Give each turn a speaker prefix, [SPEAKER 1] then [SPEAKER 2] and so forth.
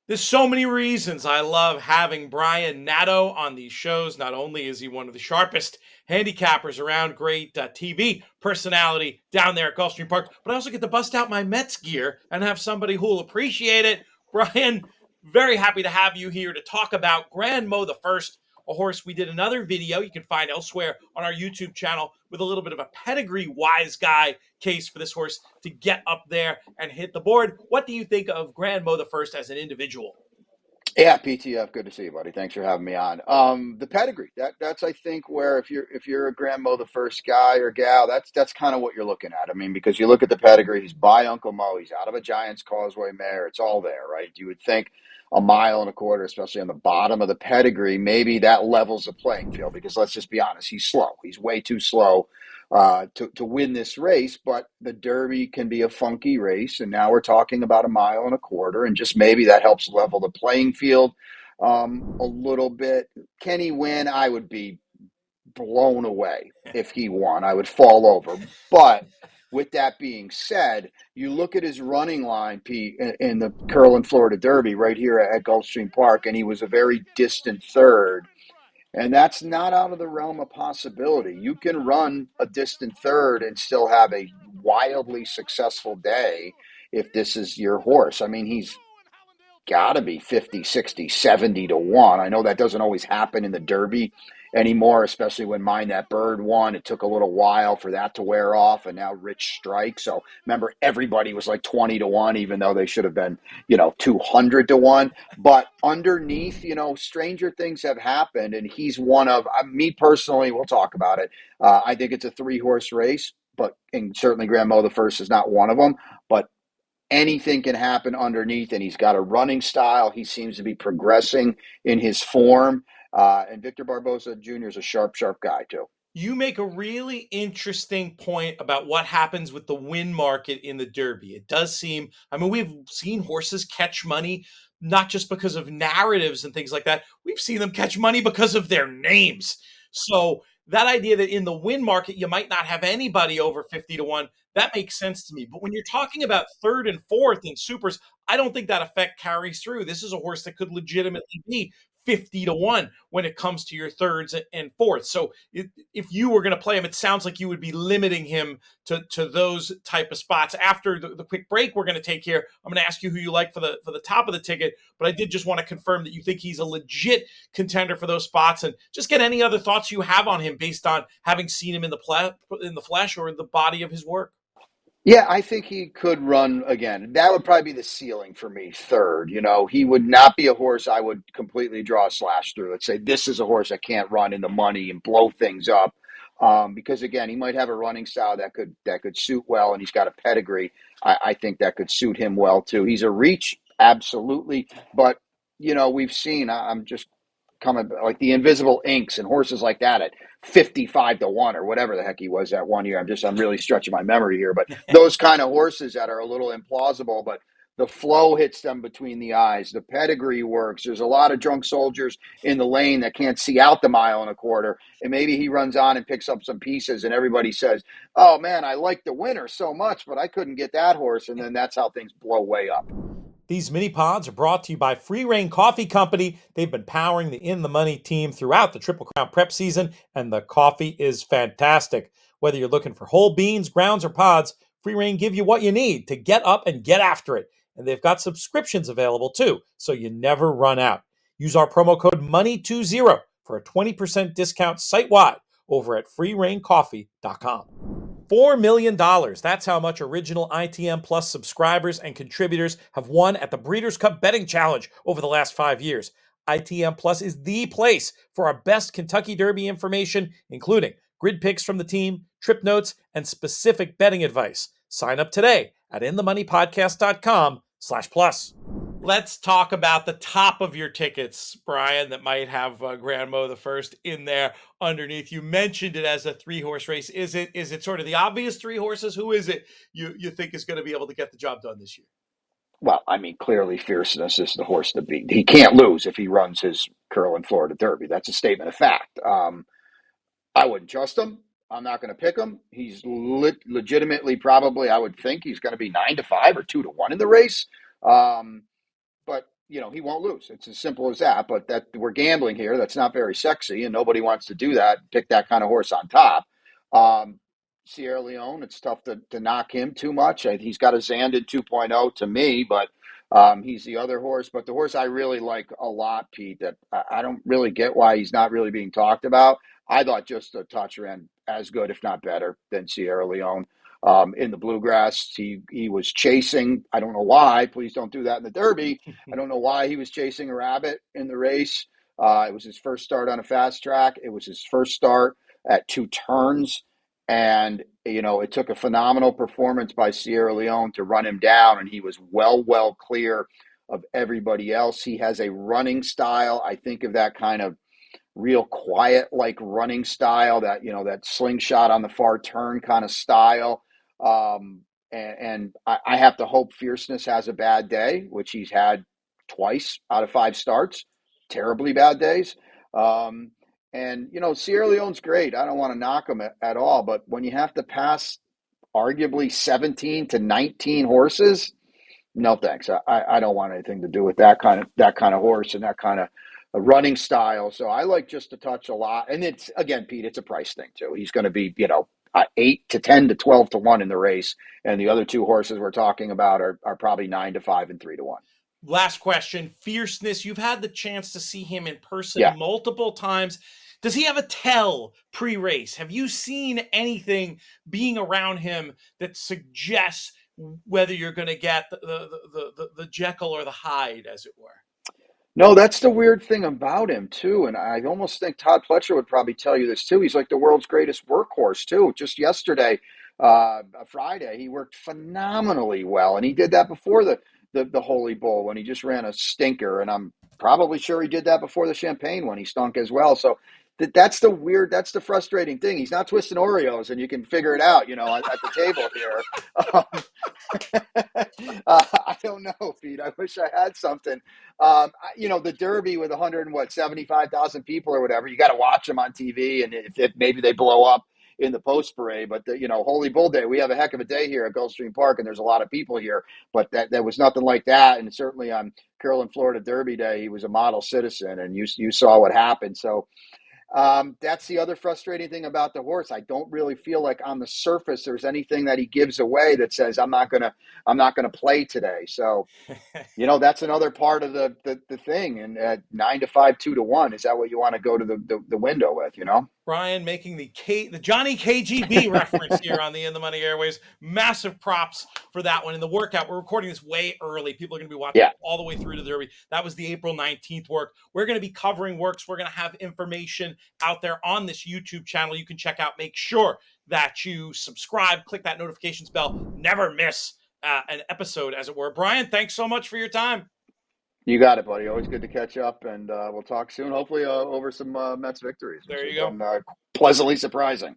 [SPEAKER 1] There's so many reasons I love having Brian Nadeau on these shows. Not only is he one of the sharpest handicappers around, great TV personality down there at Gulfstream Park, but I also get to bust out my Mets gear and have somebody who will appreciate it. Brian, very happy to have you here to talk about Grand Mo the First, a horse we did another video you can find elsewhere on our YouTube channel with a little bit of a pedigree wise guy case for this horse to get up there and hit the board. What do you think of Grand Mo the First as an individual?
[SPEAKER 2] Yeah, PTF, good to see you, buddy. Thanks for having me on. The pedigree that's I think where if you're a Grandmo the First guy or gal, that's kind of what you're looking at. I mean, because you look at the pedigree, he's by Uncle Mo, he's out of a Giants Causeway mare. It's all there, right? You would think a mile and a quarter, especially on the bottom of the pedigree, maybe that levels the playing field. Because let's just be honest, he's slow. He's way too slow to win this race, but the Derby can be a funky race. And now we're talking about a mile and a quarter, and just maybe that helps level the playing field a little bit. Can he win? I would be blown away if he won. I would fall over. But with that being said, you look at his running line, Pete, in the Curlin, Florida Derby right here at Gulfstream Park, and he was a very distant third. And that's not out of the realm of possibility. You can run a distant third and still have a wildly successful day if this is your horse. I mean, he's got to be 50, 60, 70 to 1. I know that doesn't always happen in the Derby anymore, especially when Mind That Bird won. It took a little while for that to wear off, and now Rich Strike. So remember, everybody was like 20 to 1, even though they should have been, 200 to 1. But underneath, stranger things have happened, and he's one of, me personally, we'll talk about it. I think it's a 3-horse race, and certainly Grand Mo the First is not one of them. But anything can happen underneath, and he's got a running style. He seems to be progressing in his form. And Victor Barboza Jr. is a sharp, sharp guy, too.
[SPEAKER 1] You make a really interesting point about what happens with the win market in the Derby. It does seem, I mean, we've seen horses catch money not just because of narratives and things like that. We've seen them catch money because of their names. So that idea that in the win market, you might not have anybody over 50 to 1, that makes sense to me. But when you're talking about third and fourth in supers, I don't think that effect carries through. This is a horse that could legitimately be 50 to 1 when it comes to your thirds and fourths. So if you were going to play him, it sounds like you would be limiting him to those type of spots. After the quick break we're going to take here, I'm going to ask you who you like for the top of the ticket, but I did just want to confirm that you think he's a legit contender for those spots, and just get any other thoughts you have on him based on having seen him in the flesh or in the body of his work.
[SPEAKER 2] Yeah, I think he could run again. That would probably be the ceiling for me, third. He would not be a horse I would completely draw a slash through. Let's say this is a horse that can't run in the money and blow things up. Because again, he might have a running style that could suit well, and he's got a pedigree. I think that could suit him well too. He's a reach, absolutely, but we've seen. I'm just coming like the invisible inks and horses like that at 55 to 1 or whatever the heck he was that one year. I'm really stretching my memory here, but those kind of horses that are a little implausible, but the flow hits them between the eyes. The pedigree works. There's a lot of drunk soldiers in the lane that can't see out the mile and a quarter. And maybe he runs on and picks up some pieces, and everybody says, oh man, I like the winner so much, but I couldn't get that horse. And then that's how things blow way up.
[SPEAKER 1] These mini pods are brought to you by Free Reign Coffee Company. They've been powering the In the Money team throughout the Triple Crown prep season, and the coffee is fantastic. Whether you're looking for whole beans, grounds, or pods, Free Reign give you what you need to get up and get after it. And they've got subscriptions available too, so you never run out. Use our promo code MONEY20 for a 20% discount site-wide over at freereigncoffee.com. $4 million. That's how much original ITM Plus subscribers and contributors have won at the Breeders' Cup Betting Challenge over the last 5 years. ITM Plus is the place for our best Kentucky Derby information, including grid picks from the team, trip notes, and specific betting advice. Sign up today at inthemoneypodcast.com/plus. Let's talk about the top of your tickets, Brian, that might have Grand Mo the First in there underneath. You mentioned it as a 3-horse race. Is it sort of the obvious 3 horses? Who is it you think is going to be able to get the job done this year?
[SPEAKER 2] Well, I mean, clearly Fierceness is the horse to beat. He can't lose if he runs his Curlin, Florida Derby. That's a statement of fact. I wouldn't trust him. I'm not going to pick him. He's legitimately probably, I would think he's going to be 9 to 5 or 2 to 1 in the race. But he won't lose. It's as simple as that. But that we're gambling here. That's not very sexy, and nobody wants to do that. Pick that kind of horse on top. Um, Sierra Leone, it's tough to knock him too much. He's got a Zandon 2.0 to me, but he's the other horse. But the horse I really like a lot, Pete, that I don't really get why he's not really being talked about. I thought just a touch ran as good, if not better, than Sierra Leone. In the bluegrass, he was chasing. I don't know why. Please don't do that in the Derby. I don't know why he was chasing a rabbit in the race. It was his first start on a fast track. It was his first start at 2 turns. And, it took a phenomenal performance by Sierra Leone to run him down. And he was well clear of everybody else. He has a running style. I think of that kind of real quiet, like running style, that slingshot on the far turn kind of style. And I have to hope Fierceness has a bad day, which he's had twice out of 5 starts, terribly bad days. And Sierra Leone's great. I don't want to knock him at all, but when you have to pass arguably 17 to 19 horses, no thanks. I don't want anything to do with that kind of horse and that kind of a running style. So I like just to touch a lot. And it's, again, Pete, it's a price thing too. He's going to be, 8 to 10 to 12 to 1 in the race. And the other 2 horses we're talking about are probably 9 to 5 and 3 to 1.
[SPEAKER 1] Last question, Fierceness. You've had the chance to see him in person
[SPEAKER 2] Yeah.
[SPEAKER 1] multiple times. Does he have a tell pre-race? Have you seen anything being around him that suggests whether you're going to get the Jekyll or the Hyde, as it were?
[SPEAKER 2] No, that's the weird thing about him too. And I almost think Todd Pletcher would probably tell you this too. He's like the world's greatest workhorse too. Just yesterday, Friday, he worked phenomenally well. And he did that before the Holy Bull when he just ran a stinker. And I'm probably sure he did that before the Champagne when he stunk as well. So that's the frustrating thing. He's not twisting Oreos and you can figure it out, at the table here. I don't know, Pete. I wish I had something. The Derby with 75,000 people or whatever, you got to watch them on TV, and if maybe they blow up in the post parade. But Holy Bull Day, we have a heck of a day here at Gulfstream Park, and there's a lot of people here. But that was nothing like that. And certainly on Carolyn, Florida Derby Day, he was a model citizen, and you saw what happened. So. That's the other frustrating thing about the horse. I don't really feel like on the surface there's anything that he gives away that says I'm not gonna play today. So that's another part of the thing. And at 9 to 5, 2 to 1, is that what you want to go to the window with?
[SPEAKER 1] Brian making the Johnny KGB reference here on the In the Money Airways. Massive props for that one. In the workout, we're recording this way early. People are going to be watching all the way through to the Derby. That was the April 19th work. We're going to be covering works. We're going to have information out there on this YouTube channel you can check out. Make sure that you subscribe, click that notifications bell. Never miss an episode, as it were. Brian, thanks so much for your time.
[SPEAKER 2] You got it, buddy. Always good to catch up, and we'll talk soon. Hopefully over some Mets victories.
[SPEAKER 1] There you go.
[SPEAKER 2] Pleasantly surprising.